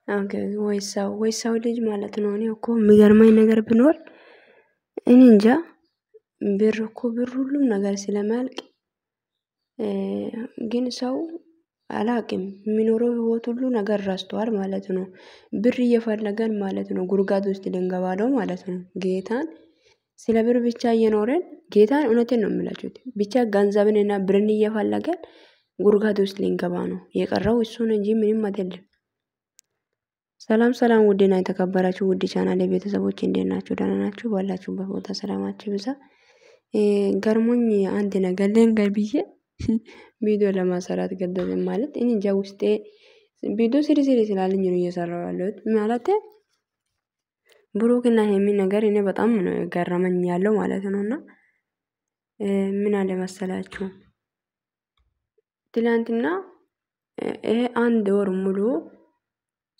ኦኬ ወይ ሰው ልጅ ማለት ነው። እኔ እኮ የሚገርመኝ ነገር ቢኖር እኔ እንጃ ብር ሁሉም ነገር ስለማያልቅ ግን ሰው አላቅም የሚኖረው ህይወት ሁሉ ነገር ረስቷል ማለት ነው። ብር እየፈለገን ማለት ነው ጉድጓድ ውስጥ ልንገባ ነው ማለት ነው። ጌታን ስለ ብር ብቻ እየኖረን ጌታን እውነቴን ነው የምላችሁት ብቻ ገንዘብንና ብርን እየፈለገን ጉድጓድ ውስጥ ልንገባ ነው የቀረው እሱን እንጂ ምንም አይደለም። ሰላም ሰላም ውድና የተከበራችሁ ውድ ቻናሌ ቤተሰቦች እንዴት ናችሁ? ደህና ናችሁ? ባላችሁበት ቦታ ሰላማችሁ ይብዛ። ገርሞኝ አንድ ነገር ልንገር ብዬ ቪዲዮ ለማሰራት ገደደኝ ማለት እኔ እንጃ ውስጤ ቪዲዮ ስሪ ስላለኝ ነው እየሰራሁ ያለሁት ማለት ብሩክና ሀይሚ ነገር እኔ በጣም ነው ገረመኝ ያለው ማለት ነውና ምን አለ መሰላችሁ ትላንትና ይሄ አንድ ወር ሙሉ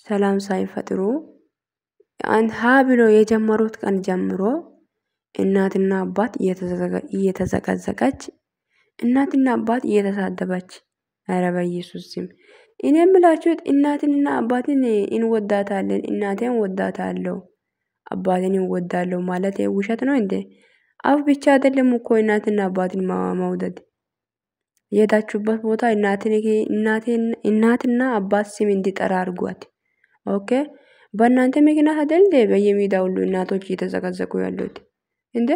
ሰላም ሳይፈጥሩ ሀ ብሎ የጀመሩት ቀን ጀምሮ እናትና አባት እየተዘቀዘቀች እናትና አባት እየተሳደበች ኧረ በኢየሱስ ስም እኔ የምላችሁት እናትንና አባትን እንወዳታለን እናቴን ወዳታለሁ አባቴን እወዳለሁ ማለት ውሸት ነው እንዴ? አፍ ብቻ አይደለም እኮ እናትና አባትን መውደድ የሄዳችሁበት ቦታ እናትና አባት ስም እንዲጠራ አድርጓት። ኦኬ በእናንተ ምክንያት አይደል በየሜዳው ሁሉ እናቶች እየተዘቀዘቁ ያሉት እንዴ?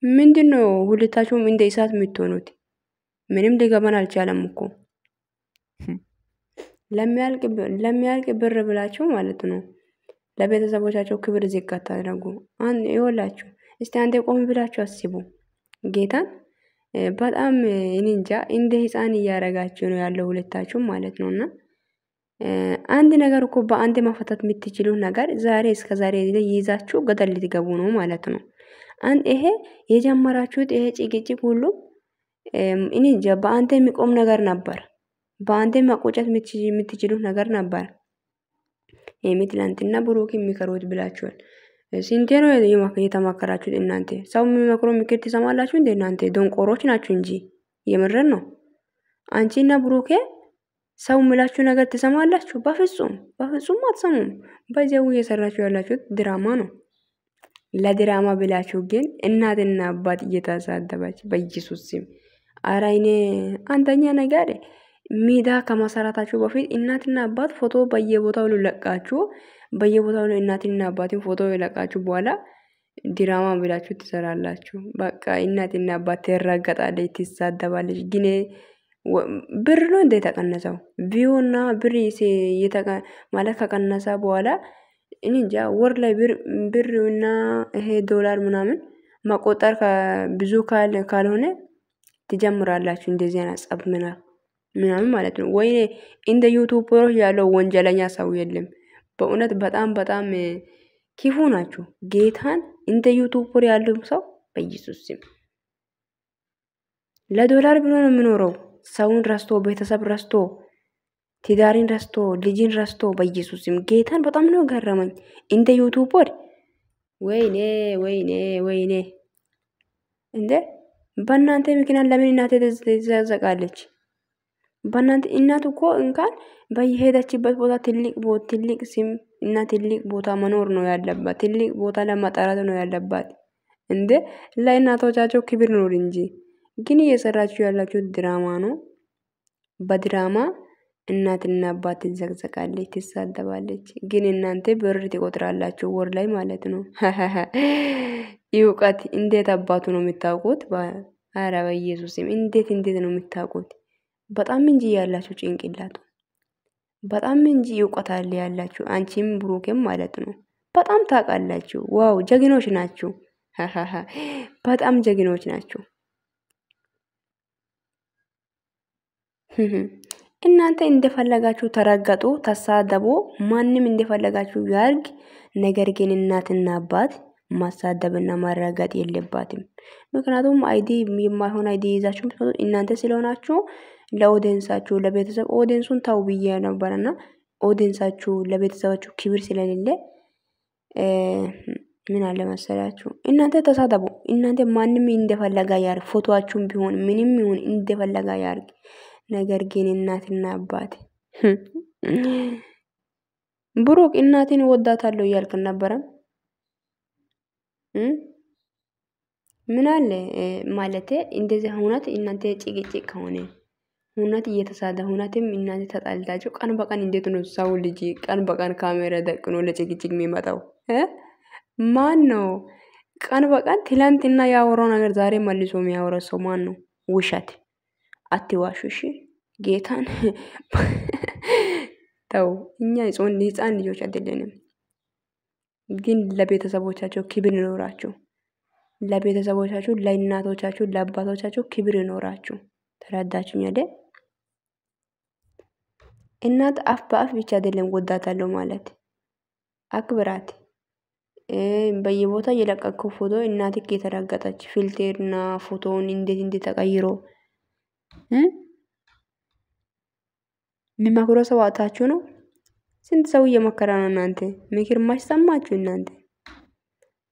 ምንድነው ሁለታችሁም እንደ እሳት የምትሆኑት? ምንም ሊገባን አልቻለም እኮ ለሚያልቅ ብር ብላችሁ ማለት ነው። ለቤተሰቦቻቸው ክብር ዝቅ አታድርጉ። ይኸውላችሁ እስቲ አንዴ ቆም ብላችሁ አስቡ። ጌታን በጣም እኔ እንጃ እንደ ህፃን እያረጋችሁ ነው ያለው ሁለታችሁም ማለት ነውና አንድ ነገር እኮ በአንድ መፈታት የምትችሉት ነገር ዛሬ እስከ ዛሬ ይዛችሁ ገደል ልትገቡ ነው ማለት ነው። ይሄ የጀመራችሁት ይሄ ጭቅጭቅ ሁሉ እኔ እንጃ በአንተ የሚቆም ነገር ነበር። በአንተ መቆጨት የምትችሉት ነገር ነበር። ትላንትና ብሩክ የሚከሩት ብላችኋል። ስንቴ ነው የተማከራችሁት እናንተ? ሰው የሚመክረው ምክር ትሰማላችሁ እንዴ? እናንተ ደንቆሮች ናችሁ እንጂ የምረን ነው። አንቺና ብሩኬ ሰው የሚላችሁ ነገር ትሰማላችሁ? በፍጹም አትሰሙም። በዚያው እየሰራችሁ ያላችሁት ድራማ ነው። ለድራማ ብላችሁ ግን እናትና አባት እየተሳደባች በኢየሱስ ስም ኧረ እኔ አንደኛ ነገር ሜዳ ከመሰራታችሁ በፊት እናትና አባት ፎቶ በየቦታው ለቃችሁ በየቦታው እናትና አባትን ፎቶ የለቃችሁ በኋላ ድራማ ብላችሁ ትሰራላችሁ። በቃ እናትና አባት ትረገጣለች፣ ትሳደባለች። ግን ብር ነው እንደ ተቀነሰው ቪውና ብር ማለት ከቀነሰ በኋላ እኔ እንጃ ወር ላይ ብርና ይሄ ዶላር ምናምን መቆጠር ብዙ ካልሆነ ትጀምራላችሁ እንደዚህ አይነት ጸብ ምናምን ማለት ነው። ወይ እንደ ዩቲዩበሮች ያለው ወንጀለኛ ሰው የለም። በእውነት በጣም ክፉ ናችሁ። ጌታን እንደ ዩቲዩበር ያለው ሰው በኢየሱስ ስም ለዶላር ብሎ ነው የሚኖረው። ሰውን ረስቶ ቤተሰብ ረስቶ ትዳሪን ረስቶ ልጅን ረስቶ በኢየሱስ ስም ጌታን በጣም ነው ገረመኝ። እንደ ዩቲዩበር ወይኔ እንዴ በእናንተ ምክንያት ለምን እናቴ ትዘቀዘቃለች? በእናንተ እናት እኮ እንኳን በየሄደችበት ቦታ ትልቅ ስም እና ትልቅ ቦታ መኖር ነው ያለባት። ትልቅ ቦታ ለመጠራት ነው ያለባት። እንዴ ለእናቶቻቸው ክብር ኖር እንጂ። ግን እየሰራችሁ ያላችሁ ድራማ ነው። በድራማ እናትና አባት ትዘቅዘቃለች፣ ትሳደባለች። ግን እናንተ ብር ትቆጥራላችሁ ወር ላይ ማለት ነው። እውቀት እንዴት አባቱ ነው የምታውቁት? ኧረ በኢየሱስም እንዴት ነው የምታውቁት? በጣም እንጂ ያላችሁ ጭንቅላቱ በጣም እንጂ እውቀት አለ ያላችሁ አንቺም ብሩክም ማለት ነው። በጣም ታውቃላችሁ። ዋው ጀግኖች ናችሁ። በጣም ጀግኖች ናችሁ። እናንተ እንደፈለጋችሁ ተረገጡ፣ ተሳደቡ፣ ማንም እንደፈለጋችሁ ያርግ። ነገር ግን እናትና አባት ማሳደብና ማረጋጥ የለባትም። ምክንያቱም አይዲ የማይሆን አይዲ ይዛችሁ እናንተ ስለሆናችሁ ለኦዲየንሳችሁ ለቤተሰብ ኦዲየንሱን ታው ብዬ ነበርና ኦዲየንሳችሁ ለቤተሰባችሁ ክብር ስለሌለ ምን አለ መሰላችሁ እናንተ ተሳደቡ። እናንተ ማንም እንደፈለጋ ያርግ። ፎቶአችሁም ቢሆን ምንም ይሁን እንደፈለጋ ያርግ። ነገር ግን እናትና አባት ብሩክ እናቴን እወዳታለሁ እያልክ ነበረ። ምን አለ ማለቴ እንደዚህ እውነት እናንተ ጭቅጭቅ ከሆነ እውነት እየተሳደ እውነትም እናንተ ተጣልታችሁ ቀን በቀን እንዴት ነው ሰው ልጅ ቀን በቀን ካሜራ ደቅኖ ለጭቅጭቅ የሚመጣው? ማን ነው? ቀን በቀን ትላንትና ያወራው ነገር ዛሬ መልሶ የሚያወራ ሰው ማን ነው? ውሸት አትዋሹ እሺ። ጌታን ተው። እኛ ህፃን ልጆች አይደለንም። ግን ለቤተሰቦቻቸው ክብር ይኖራችሁ። ለቤተሰቦቻችሁ፣ ለእናቶቻችሁ፣ ለአባቶቻችሁ ክብር ይኖራችሁ። ተረዳችሁኝ አይደል? እናት አፍ በአፍ ብቻ አይደለም ወዳታለሁ ማለት አክብራት። በየቦታ የለቀቀው ፎቶ እናትክ የተረገጠች ፊልተርና ፎቶውን እንዴት ተቀይሮ የሚመክሮ ሰው አጣችሁ ነው። ስንት ሰው እየመከረ ነው። እናንተ ምክር ማይሰማችሁ እናንተ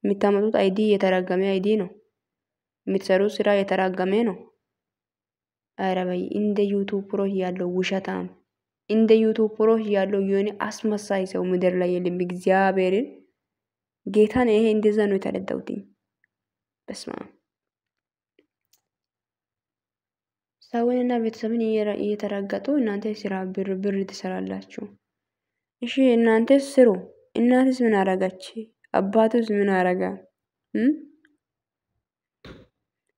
የምታመጡት አይዲ የተራገመ አይዲ ነው። የምትሰሩት ስራ የተራገመ ነው። ኧረ በይ እንደ ዩቲዩብ ፕሮ ያለው ውሸታም እንደ ዩቲዩብ ፕሮ ያለው የሆነ አስመሳይ ሰው ምድር ላይ የለም። እግዚአብሔርን ጌታን ይሄ እንደዛ ነው የተረዳሁት። በስመ አብ ሰውንና ቤተሰብን እየተራገጡ እናንተ ስራ ብር ትሰራላችሁ። እሺ እናንተ ስሩ። እናትስ ምን አረጋች? አባቱስ ምን አረጋ?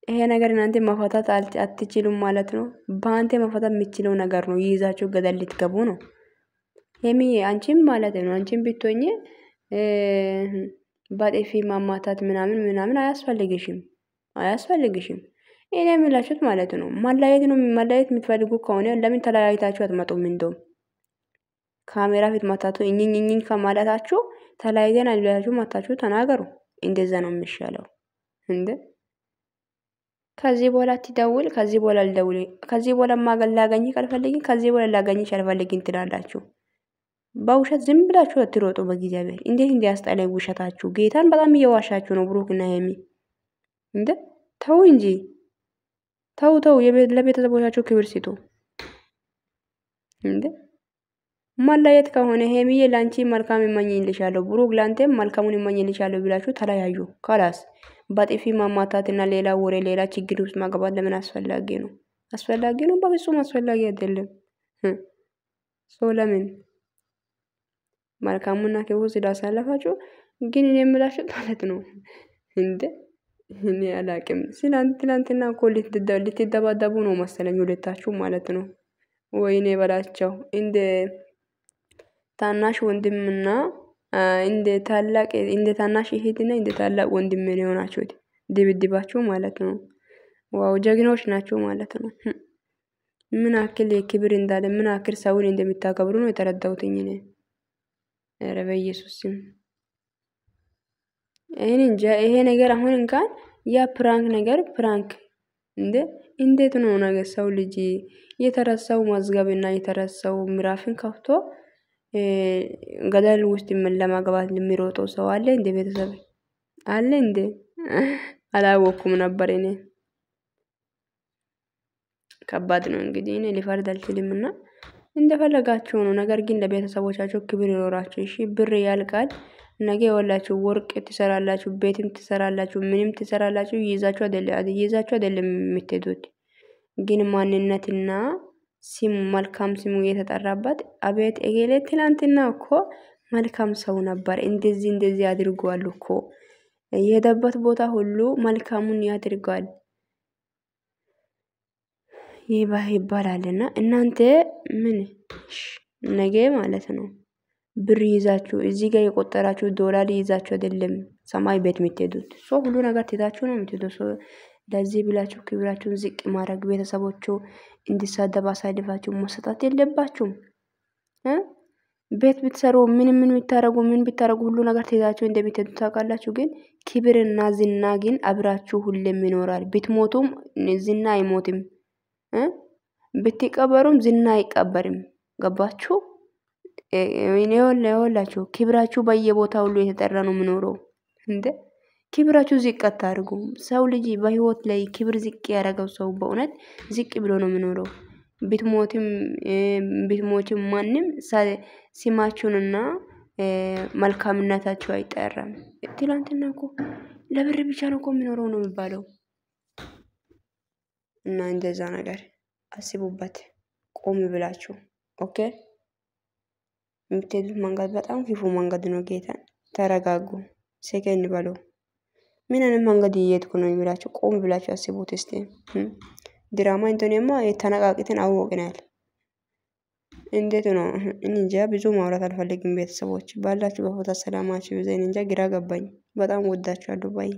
ይሄ ነገር እናንተ መፈታት አትችሉም ማለት ነው። በአንተ መፈታት የምትችለው ነገር ነው ይይዛችሁ ገደል ልትገቡ ነው። ሄሚ አንቺም ማለት ነው። አንቺም ብትሆኚ በጥፊ ማማታት ምናምን አያስፈልግሽም። እኔ የምላችሁት ማለት ነው ማለያየት የምትፈልጉ ከሆነ ለምን ተለያይታችሁ አትመጡም? እንደውም ካሜራ ፊት መታቱ እኝኝ ከማለታችሁ ተለያይተን አልብላችሁ መታችሁ ተናገሩ። እንደዛ ነው የሚሻለው። እንዴ ከዚህ በኋላ ትደውል፣ ከዚህ በኋላ ልደውል፣ ከዚህ በኋላ ላገኝ ካልፈልጊ፣ ከዚህ በኋላ ላገኝሽ አልፈልግም ትላላችሁ። በውሸት ዝም ብላችሁ አትሮጡ። በእግዚአብሔር እንዴት እንዲያስጠላኝ ውሸታችሁ። ጌታን በጣም እየዋሻችሁ ነው ብሩክና ሄሚ። እንዴ ተው እንጂ ተው። ለቤተሰቦቻችሁ ክብር ስጡ። እንዴ ማለያየት ከሆነ ሄሚዬ ላንቺ መልካም ይመኝልሻለሁ፣ ብሩክ ላንተም መልካሙን ይመኝልሻለሁ ብላችሁ ተለያዩ። ካላስ በጥፊ ማማታትና ሌላ ወሬ ሌላ ችግር ውስጥ ማግባት ለምን አስፈላጊ ነው? አስፈላጊ ነው? በፍጹም አስፈላጊ አይደለም። ለምን መልካሙና ክፉ ስላሳለፋችሁ ግን እኔ የምላችሁ ማለት ነው እንዴ እኔ አላቅም። ትናንትና እኮ ልትደባደቡ ነው መሰለኝ ሁለታችሁ ማለት ነው። ወይኔ በላቸው እንደ ታናሽ ወንድምና እንደ ታናሽ እህትና እንደ ታላቅ ወንድም ነው የሆናችሁት ድብድባችሁ ማለት ነው። ዋው ጀግናዎች ናችሁ ማለት ነው። ምን አክል የክብር እንዳለ ምን አክል ሰውን እንደምታከብሩ ነው የተረዳሁት እኔ። ኧረ በኢየሱስ ስም ይሄ ነገር አሁን እንኳን ያ ፕራንክ ነገር ፕራንክ እንዴት ነው ነገር ሰው ልጅ የተረሳው መዝገብና የተረሳው ምዕራፍን ከፍቶ ገደል ውስጥ ምን ለማግባት የሚሮጠው ሰው አለ እንደ ቤተሰብ አለ እንደ አላወኩም ነበር እኔ። ከባድ ነው እንግዲህ እኔ ሊፈርድ አልችልምና እንደፈለጋችሁ ነው። ነገር ግን ለቤተሰቦቻችሁ ክብር ይኖራችሁ እሺ። ብር ያልቃል። ነገ ይወላችሁ ወርቅ ትሰራላችሁ፣ ቤትም ትሰራላችሁ፣ ምንም ትሰራላችሁ። ይዛችሁ አይደለም የምትሄዱት። ግን ማንነትና ስሙ መልካም ስሙ የተጠራበት አቤት እገሌ ትላንትና እኮ መልካም ሰው ነበር፣ እንደዚህ አድርጓል እኮ የሄደበት ቦታ ሁሉ መልካሙን ያድርጋል ይባላልና እናንተ ምን ነገ ማለት ነው ብር ይዛችሁ እዚህ ጋር የቆጠራችሁ ዶላር ይዛችሁ አይደለም ሰማይ ቤት የምትሄዱት። ሁሉ ነገር ትታችሁ ነው የምትሄዱት። ለዚህ ብላችሁ ክብራችሁን ዝቅ ማድረግ ቤተሰቦቹ እንዲሳደብ አሳልፋችሁ መሰጣት የለባችሁም። ቤት ብትሰሩ ምን ብታረጉ ሁሉ ነገር ትይዛችሁ እንደምትሄዱ ታውቃላችሁ። ግን ክብርና ዝና ግን አብራችሁ ሁሌም ይኖራል። ብትሞቱም ዝና አይሞትም፣ ብትቀበሩም ዝና አይቀበርም። ገባችሁ? ይኸውላችሁ ክብራችሁ በየቦታው ሁሉ የተጠራ ነው የሚኖረው። እንዴ ክብራችሁ ዝቅ አታድርጉ። ሰው ልጅ በህይወት ላይ ክብር ዝቅ ያደረገው ሰው በእውነት ዝቅ ብሎ ነው የሚኖረው። ብትሞትም ማንም ስማችሁንና መልካምነታቸው አይጠራም። ትላንትና እኮ ለብር ብቻ ነው እኮ የሚኖረው ነው የሚባለው። እና እንደዛ ነገር አስቡበት ቆም ብላችሁ ኦኬ። የምትሄዱት መንገድ በጣም ክፉ መንገድ ነው። ጌታን ተረጋጉ፣ ሰከን በሉ። ምን አይነት መንገድ እየሄድኩ ነው የሚላችሁ ቆም ብላችሁ አስቡት እስቲ። ድራማ እንደሆነማ የተነቃቂትን አወቅናል። እንዴት ነው? እንጃ ብዙ ማውራት አልፈልግም። ቤተሰቦች ባላችሁ በፎታ ሰላማችሁ ይብዛ። እንጃ ግራ ገባኝ። በጣም ወዳችኋለሁ ባይ